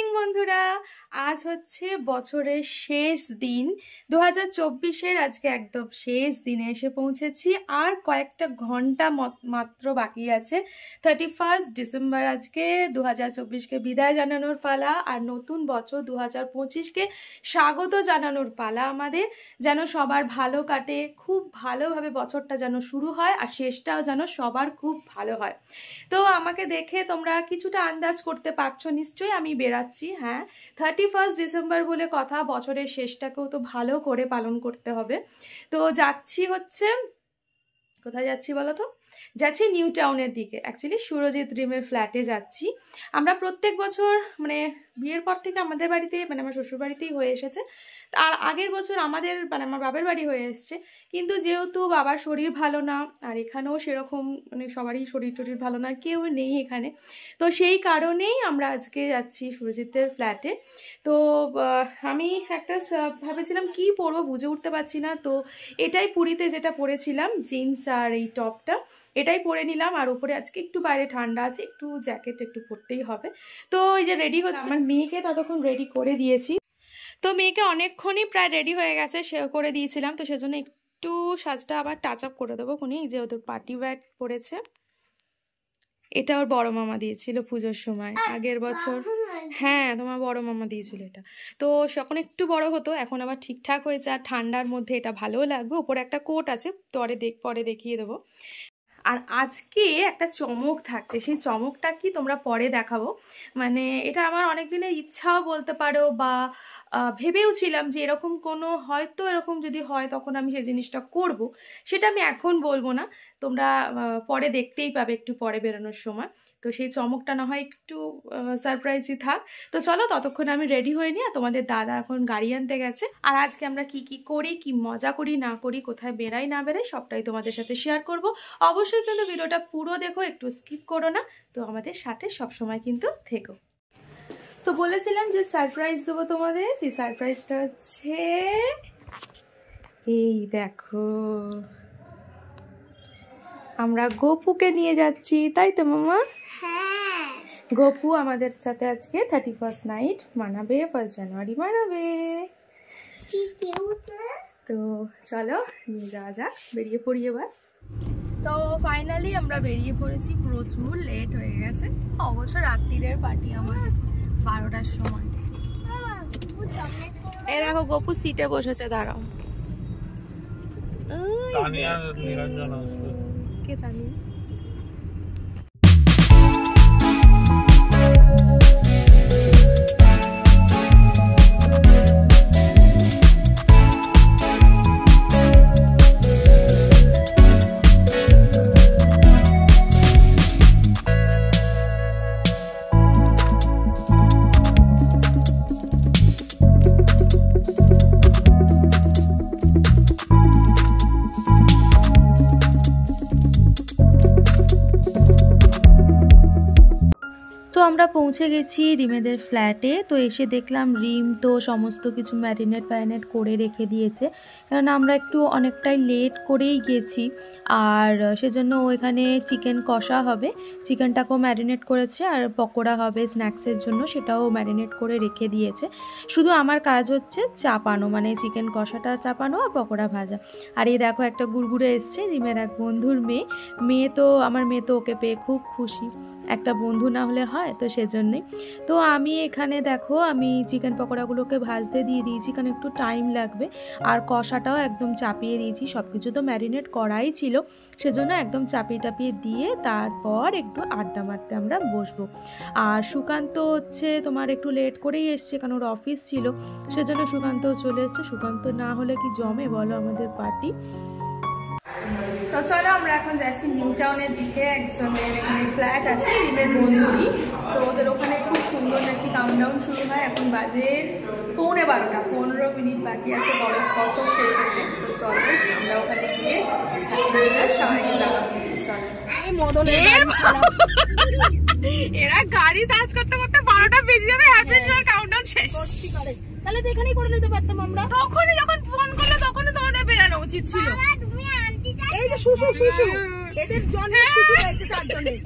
Morning বন্ধুরা, আজ হচ্ছে বছরের শেষ দিন 2024-এর। আজকে একদম শেষ দিনে এসে পৌঁছেছি। আর কয়েকটা ঘন্টা মাত্র বাকি আছে। 31 ডিসেম্বর আজকে 2024-কে বিদায় জানানোর পালা, আর নতুন বছর 2025-কে স্বাগত জানানোর পালা আমাদের। যেন সবার ভালো কাটে, খুব ভালোভাবে বছরটা যেন শুরু হয়, আর শেষটাও যেন সবার খুব ভালো হয়। তো আমাকে দেখে তোমরা কিছুটা আন্দাজ করতে পারছো নিশ্চয়ই, আমি বেরাচ্ছি। হ্যাঁ, 31 ডিসেম্বর বলে কথা, বছরের শেষটাকেও তো ভালো করে পালন করতে হবে। তো যাচ্ছি হচ্ছে, কোথায় যাচ্ছি বলো তো? যাচ্ছি নিউ টাউনের দিকে। অ্যাকচুয়ালি সুরজিৎ রিমের ফ্ল্যাটে যাচ্ছি। আমরা প্রত্যেক বছর মানে বিয়ের পর থেকে আমাদের বাড়িতে, মানে আমার শ্বশুর বাড়িতেই হয়ে এসেছে, আর আগের বছর আমাদের মানে আমার বাবার বাড়ি হয়ে এসছে। কিন্তু যেহেতু বাবার শরীর ভালো না, আর এখানেও সেরকম মানে সবারই শরীর ভালো না, কেউ নেই এখানে, তো সেই কারণেই আমরা আজকে যাচ্ছি সুরজিতের ফ্ল্যাটে। তো আমি একটা ভেবেছিলাম কি পরবো, বুঝে উঠতে পারছি না। তো এটাই পুরীতে যেটা পরেছিলাম, জিন্স আর এই টপটা, এটাই পরে নিলাম। আর উপরে আজকে একটু বাইরে ঠান্ডা আছে, একটু জ্যাকেট একটু পরতেই হবে। তো এই যে রেডি হচ্ছে, আমার মেয়েকে ততক্ষণ রেডি করে দিয়েছি। তো মেয়েকে অনেকক্ষণই প্রায় রেডি হয়ে গেছে, সে করে দিয়েছিলাম। তো সেজন্য একটু সাজটা আবার টাচ আপ করে দেবো কোনি। যে ওদের পার্টি ওয়্যার পরেছে, এটা ওর বড় মামা দিয়েছিল পুজোর সময় আগের বছর। হ্যাঁ, তোমার বড় মামা দিয়েছিল এটা। তো যখন একটু বড় হতো, এখন আবার ঠিকঠাক হয়েছে। আর ঠান্ডার মধ্যে এটা ভালোও লাগবে। ওপরে একটা কোট আছে, পরে দেখিয়ে দেবো। আর আজকে একটা চমক থাকছে, সেই চমকটা কি তোমরা পরে দেখাবো। মানে এটা আমার অনেক দিনের ইচ্ছাও বলতে পারো, বা ভেবেও ছিলাম যে এরকম কোনো হয়তো এরকম যদি হয় তখন আমি সেই জিনিসটা করব। সেটা আমি এখন বলবো না, তোমরা পরে দেখতেই পাবে একটু পরে বেরোনোর সময়। তো সেই চমকটা না হয় একটু সারপ্রাইজই থাক। তো চলো ততক্ষণ আমি রেডি হয়ে নিই, আর তোমাদের দাদা এখন গাড়ি আনতে গেছে। আর আজকে আমরা কি কি করি, কি মজা করি না করি, কোথায় বেরাই না বেরাই, সবটাই তোমাদের সাথে শেয়ার করব। অবশ্যই কিন্তু ভিডিওটা পুরো দেখো, একটু স্কিপ করো না। তো আমাদের সাথে সবসময় কিন্তু থেকো। তো বলেছিলাম যে সারপ্রাইজ দেবো তোমাদের, সেই সারপ্রাইজটা হচ্ছে এই দেখো, আমরা গোপুকে নিয়ে যাচ্ছি, তাই তো মামা? হ্যাঁ, গোপু আমাদের সাথে আজকে 31 নাইট মানাবে, 1 জানুয়ারি মানাবে। তো চলো নিয়ে যাওয়া যাক, বেরিয়ে পড়ি এবার। তো ফাইনালি আমরা বেরিয়ে পড়েছি, প্রচুর লেট হয়ে গেছে। অবশ্য রাত্রিরের পার্টি আমার 12টার সময়। এই দেখো গোপু সিটে বসেছে, দাঁড়াও। কে তানিয়া? আমরা পৌঁছে গেছি রিমেদের ফ্ল্যাটে। তো এসে দেখলাম রিম তো সমস্ত কিছু ম্যারিনেট করে রেখে দিয়েছে, কারণ আমরা একটু অনেকটাই লেট করেই গেছি। আর সেজন্য ওইখানে চিকেন কষা হবে, চিকেনটাকেও ম্যারিনেট করেছে, আর পকোড়া হবে স্ন্যাক্সের জন্য, সেটাও ম্যারিনেট করে রেখে দিয়েছে। শুধু আমার কাজ হচ্ছে চাপানো, মানে চিকেন কষাটা চাপানো আর পকোড়া ভাজা। আর এই দেখো একটা গুড়গুড়ে এসছে, রিমের এক বন্ধুর মেয়ে। তো আমার মেয়ে তো ওকে পেয়ে খুব খুশি, একটা বন্ধু না হলে হয়, তো সেজন্যই। তো আমি এখানে দেখো, আমি চিকেন পকোড়াগুলোকে ভাজতে দিয়ে দিয়েছি, কারণ একটু টাইম লাগবে। আর কষাটাও একদম চাপিয়ে দিয়েছি, সব কিছু তো ম্যারিনেট করাই ছিল, সেজন্য একদম চাপিয়ে দিয়ে তারপর একটু আড্ডা মারতে আমরা বসবো। আর সুকান্ত হচ্ছে তোমার একটু লেট করেই এসছে, কারণ ওর অফিস ছিল, সেজন্য সুকান্ত চলে এসছে। সুকান্ত না হলে কি জমে বলো আমাদের পার্টি। তো চলো আমরা এখন যাচ্ছি নিউ টাউনের দিকে, একজনের এখানে ফ্ল্যাট আছে রিমের বন্ধুরই। তো ওদের ওখানে খুব সুন্দর নাকি কাউন্টডাউন শুরু হয়, এখন বাজে 11:15, 15 মিনিট বাকি আছে বছর শেষ হতে। তো চলো আমরা ওখানে গিয়ে সবাইকে জানাবো। এরা গাড়ি চার্জ করতে করতে 12টা বেজে যাবে, হ্যাপি নিউ ইয়ার কাউন্টডাউন শেষ। তাহলে তো এখানেই করে নিতে পারতাম আমরা, তখনই যখন ফোন করলে তখনই তোমাদের বেরানো উচিত ছিল। এই যে শুশু এদের জন্য শুশু হয়েছে 4 জনের।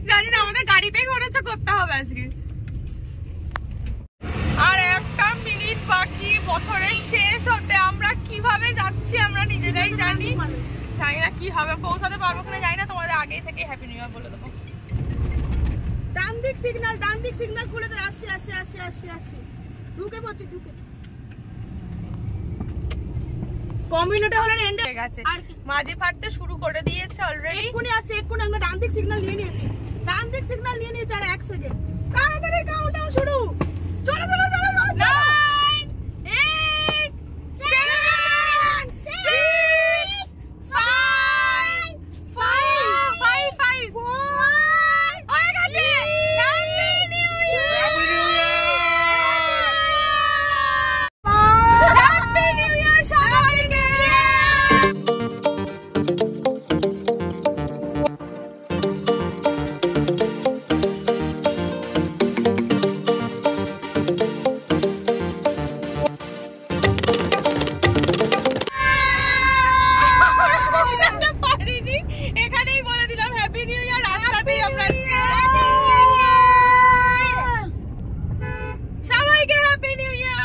জানি না, আমাদের গাড়িতেই মনে হচ্ছে করতে হবে আজকে। যেটাই জানি জানি না কি হবে, পৌঁছাতে পারবো কিনা জানি না, তোমাদের আগেই থেকে হ্যাপি নিউ ইয়ার বলে দেবো। ডান দিক সিগন্যাল খুলে তো আসছি ঢুকে পড়ছি ঢুকে কমিউনিটি হলের এন্ড হয়ে গেছে, মাঝি ফাটতে শুরু করে দিয়েছে অলরেডি। এক্ষুনি আমরা ডান দিক সিগন্যাল নিয়ে নিয়েছি আর 1 সেকেন্ড তাড়াতাড়ি কাউন্টডাউন শুরু। চলো 9 8 7 6 5 5 হয়ে গেছে। Happy new year, happy new year সবাইকে। এখানেই বলে দিলাম হ্যাপি নিউ ইয়ার, রাস্তাতেই আমরা সবাইকে happy new year.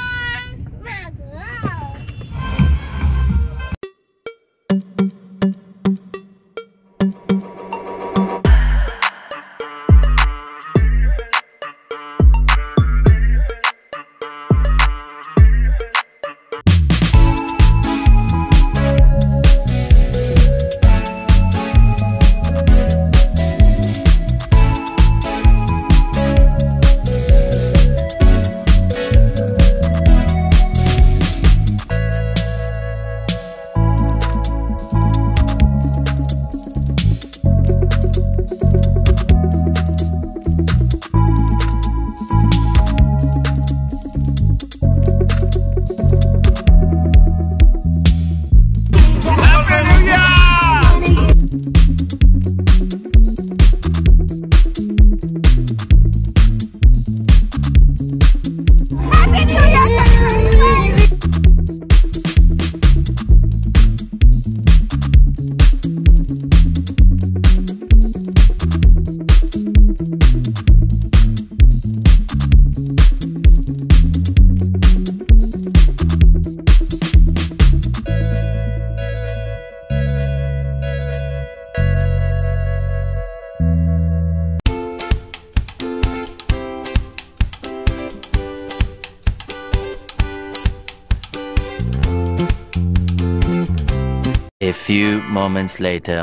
A few moments later.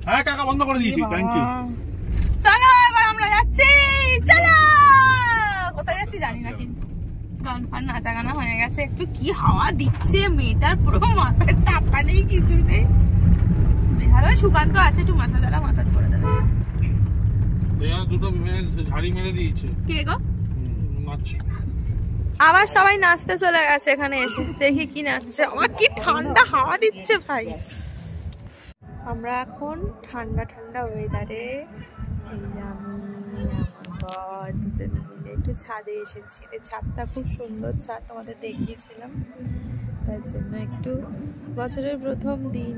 হ্যাঁ কাকা বন্ধ করে দিয়েছি, থ্যাংক ইউ। চলো এবার আমরা যাচ্ছি, চলো। কোথায় যাচ্ছি জানি না, কিন্তু গান ফান নাচা গানা হয়ে গেছে। একটু কি হাওয়া দিচ্ছে, মেয়েটার পুরো মাথায় চাপা নেই, কিছু নেই। বেহার হয়ে সুকান্ত আছে, একটু মাসাজ করে দেবে। দুটো ঝাড়ি মেরে দিয়েছে। কে গো? নাচছে। আবার সবাই নাচতে চলে গেছে, এখানে এসে দেখি কি নাচছে। আমার কি ঠান্ডা হাওয়া দিচ্ছে ভাই। আমরা এখন ঠান্ডা ঠান্ডা ওয়েদারে দুজন মিলে একটু ছাদে এসেছি। ছাদটা খুব সুন্দর ছাদ, তোমাদের দেখিয়েছিলাম। তার জন্য একটু বছরের প্রথম দিন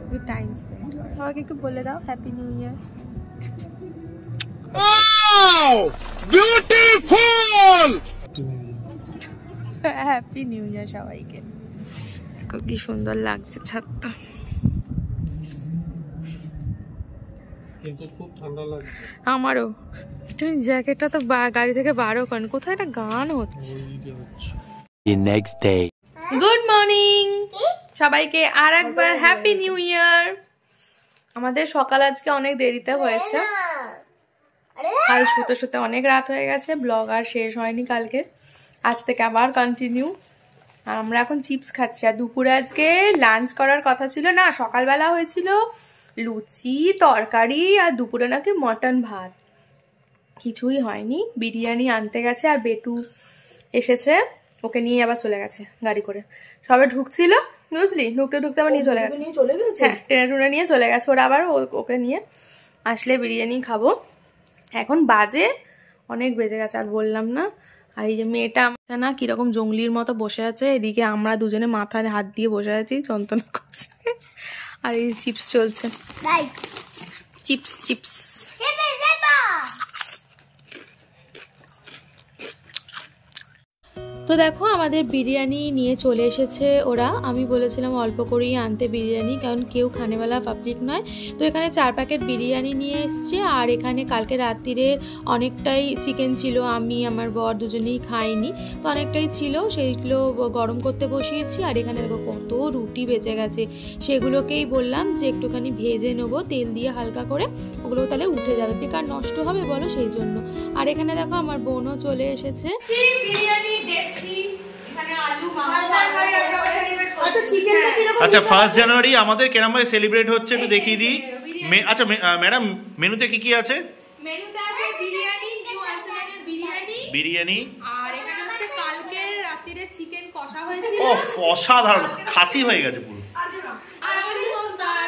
একটু টাইম স্পেন্ড। সবাইকে একটু বলে দাও happy new year. Beautiful happy new year সবাইকে। কি সুন্দর লাগছে ছাদটা, কিন্তু খুব ঠান্ডা লাগছে আমারও। তুমি জ্যাকেটটা তো গাড়ি থেকে বারো করেন। কোথায় একটা গান হচ্ছে। The next day. Good morning সবাইকে আর একবার হ্যাপি নিউ ইয়ার। আমাদের সকাল আজকে অনেক দেরিতে হয়েছে, আর শুতে শুতে অনেক রাত হয়ে গেছে। ব্লগ আর শেষ হয়নি কালকে, আজ থেকে আবার কন্টিনিউ। আর আমরা এখন চিপস খাচ্ছি। আর দুপুরে আজকে লাঞ্চ করার কথা ছিল না, সকালবেলা হয়েছিল লুচি তরকারি, আর দুপুরে নাকি মটন ভাত। কিছুই হয়নি। বিরিয়ানি আনতে গেছে, আর বেটু এসেছে, ওকে নিয়ে আবার চলে গেছে গাড়ি করে। সবে ঢুকছিল বুঝলি, ঢুকতে ঢুকতে আবার নিয়ে চলে গেছে। হ্যাঁ, ট্রেনে টুনে নিয়ে চলে গেছে ওরা। আবার ওকে নিয়ে আসলে বিরিয়ানি খাবো। এখন বাজে অনেক বেজে গেছে, আর বললাম না। আর এই যে মেয়েটা আমার না কিরকম জঙ্গলির মতো বসে আছে, এদিকে আমরা দুজনে মাথায় হাত দিয়ে বসে আছি, যন্ত্রণা করছে। আর এই চিপস চলছে, চিপস চিপস। তো দেখো আমাদের বিরিয়ানি নিয়ে চলে এসেছে ওরা। আমি বলেছিলাম অল্প করেই আনতে বিরিয়ানি, কারণ কেউ খানেওয়ালা পাবলিক নয়। তো এখানে 4 প্যাকেট বিরিয়ানি নিয়ে এসছে। আর এখানে কালকে রাত্রিরে অনেকটাই চিকেন ছিল, আমি আমার বর দুজনেই খাইনি, তো অনেকটাই ছিল, সেইগুলো গরম করতে বসিয়েছি। আর এখানে দেখো কত রুটি বেঁচে গেছে, সেগুলোকেই বললাম যে একটুখানি ভেজে নেবো তেল দিয়ে হালকা করে, ওগুলো তাহলে উঠে যাবে, বেকার নষ্ট হবে বলো, সেই জন্য। আর এখানে দেখো আমার বোনও চলে এসেছে। আচ্ছা 1 জানুয়ারি আমাদের কেরম ভাবে সেলিব্রেট হচ্ছে একটু দেখিয়ে দিই। আচ্ছা ম্যাডাম, মেনুতে কি কি আছে? মেনুতে আছে বিরিয়ানি, নিউ আর্সেনালের বিরিয়ানি, আর এখানে হচ্ছে কালকে রাত্রিরে চিকেন কষা হয়েছিল। ও অসাধারণ, খাসি হয়ে গেছে পুরো। আর আমাদের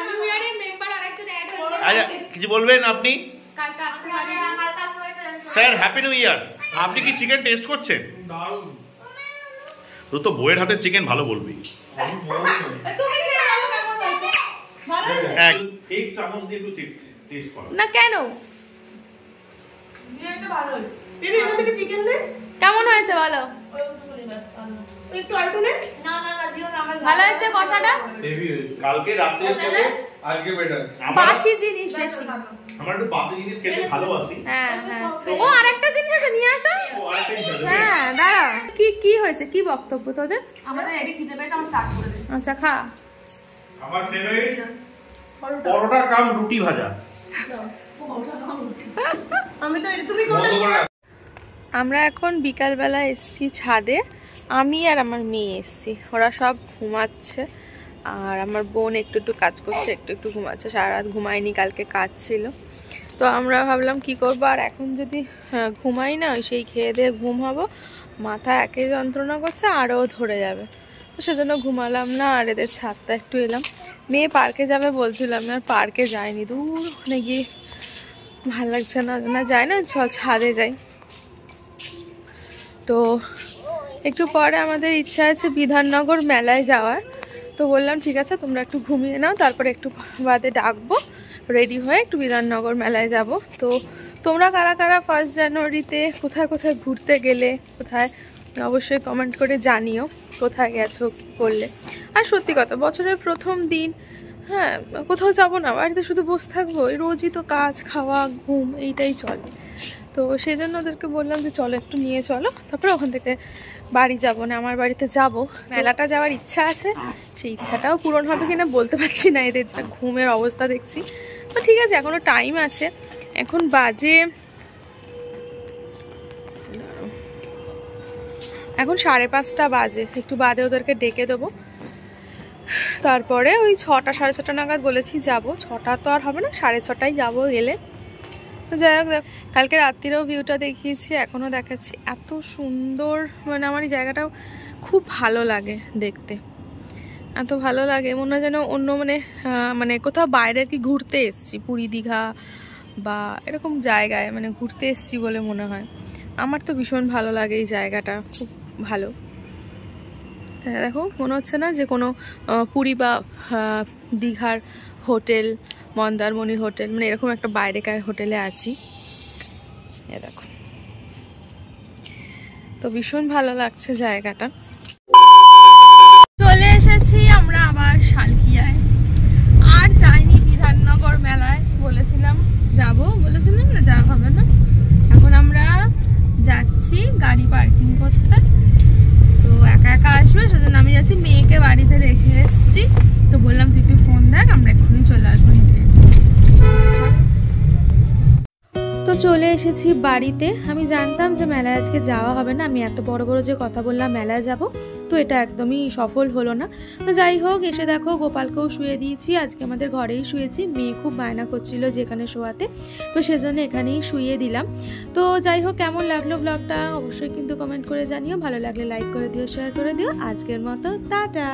নিউ ইয়ারের মেম্বার আরেকজন অ্যাড হয়েছে। আচ্ছা কিছু বলবেন আপনি? কালকে আসতে পারে স্যার, হ্যাপি নিউ ইয়ার। আপনি কি চিকেন টেস্ট করছেন? দারুণ। তো বউয়ের হাতের চিকেন ভালো বলবি। তুমি খেয়ে বলো কেমন হয়েছে? ভালো হয়েছে? এক চামচ দিয়ে একটু টেস্ট করো না কেন? বিরিয়ানিটা ভালো হয়েছে। বেবি এখান থেকে চিকেন দে। কেমন হয়েছে বলো? একটু আলটু নে। ভালো হয়েছে কষাটা? হেভি হয়েছে। কালকে রাতে আজকে বেটার। বাসি জিনিস বেশি। আমার একটু বাসি জিনিস খেতে ভালোবাসি। হ্যাঁ হ্যাঁ। ও আরেকটা জিনিস আছে, নিয়ে আসো। ও আরেকটাই যাবে। হ্যাঁ দাঁড়া, কি হয়েছে, কি বক্তব্য তোদের? আমাদের এবি খিদে পেয়েছে, আমরা স্টার্ট করে দিই। আচ্ছা খা। আমার ফেভারিট পরোটা কাম রুটি ভাজা। আমি তো তুমি বন্ধ করে। আমরা এখন বিকালবেলা এসছি ছাদে, আমি আর আমার মেয়ে এসছি, ওরা সব ঘুমাচ্ছে। আর আমার বোন একটু একটু কাজ করছে, একটু একটু ঘুমাচ্ছে, সারা রাত ঘুমায়নি, কালকে কাজ ছিল। তো আমরা ভাবলাম কি করবো, আর এখন যদি ঘুমাই না, সেই খেয়ে দিয়ে ঘুম হবো, মাথা একে যন্ত্রণা করছে, আরও ধরে যাবে, তো সেজন্য ঘুমালাম না। আর এদের ছাদটা একটু এলাম। মেয়ে পার্কে যাবে বলছিলাম, আর পার্কে যায়নি, দূর ওখানে গিয়ে ভালো লাগছে না, যায় না, চল ছাদে যাই। তো একটু পরে আমাদের ইচ্ছা আছে বিধাননগর মেলায় যাওয়ার। তো বললাম ঠিক আছে, তোমরা একটু ঘুমিয়ে নাও, তারপরে একটু বাদে ডাকবো, রেডি হয়ে একটু বিধাননগর মেলায় যাব। তো তোমরা কারা কারা 1 জানুয়ারিতে কোথায় কোথায় ঘুরতে গেলে, কোথায়, অবশ্যই কমেন্ট করে জানিও কোথায় গেছো, কী করলে। আর সত্যি কথা, বছরের প্রথম দিন, হ্যাঁ কোথাও যাবো না, বাড়িতে শুধু বসে থাকবো, রোজই তো কাজ, খাওয়া, ঘুম, এইটাই চলে। তো সেই জন্য ওদেরকে বললাম যে চলো একটু নিয়ে চলো, তারপরে ওখান থেকে বাড়ি যাবো না, আমার বাড়িতে যাব। মেলাটা যাওয়ার ইচ্ছা আছে, সেই ইচ্ছাটাও পূরণ হবে কিনা বলতে পারছি না, এদের যা ঘুমের অবস্থা দেখছি। তো ঠিক আছে, এখনো টাইম আছে, এখন বাজে এখন 5:30 বাজে, একটু বাদে ওদেরকে ডেকে দেবো। তারপরে ওই 6টা 6:30 নাগাদ বলেছি যাব, 6টা তো আর হবে না, 6:30টায় যাবো গেলে। তো যাই হোক, কালকে রাত্রিরেও ভিউটা দেখিয়েছি, এখনও দেখাচ্ছি, এত সুন্দর, মানে আমার এই জায়গাটাও খুব ভালো লাগে দেখতে, এত ভালো লাগে, মনে হয় যেন অন্য মানে কোথাও বাইরে আর কি ঘুরতে এসছি, পুরী দীঘা বা এরকম জায়গায় মানে ঘুরতে এসছি বলে মনে হয়। আমার তো ভীষণ ভালো লাগে এই জায়গাটা, খুব ভালো। দেখো মনে হচ্ছে না যে কোনো পুরী বা দীঘার হোটেল, মন্দারমণির হোটেল, মানে এরকম একটা বাইরেকার হোটেলে আছি। এ দেখো, তো ভীষণ ভালো লাগছে জায়গাটা। চলে এসেছি আমরা আবার শালকিয়ায়, আর যাইনি বিধাননগর মেলায়, বলেছিলাম না, যাওয়া হবে না। এখন আমরা যাচ্ছি গাড়ি পার্কিং করতে, তো একা একা আসবে, সেজন্য আমি যাচ্ছি, মেয়েকে বাড়িতে রেখে এসেছি। তো বললাম তুই একটু ফোন দেখ, আমরা এক্ষুনি চলে আসবো হেঁটে। তো চলে এসেছি বাড়িতে। আমি জানতাম যে মেলায় আজকে যাওয়া হবে না, আমি এত বড় বড় যে কথা বললাম মেলায় যাব, তো এটা একদমই সফল হলো না। তো যাই হোক, এসে দেখো গোপালকেও শুয়ে দিয়েছি, আজকে আমাদের ঘরেই শুয়েছি, মেয়ে খুব বায়না করছিল যেখানে শোয়াতে, তো সেজন্য এখানেই শুয়ে দিলাম। তো যাই হোক, কেমন লাগলো ব্লগটা অবশ্যই কিন্তু কমেন্ট করে জানিও, ভালো লাগলে লাইক করে দিও, শেয়ার করে দিও। আজকের মতো টাটা।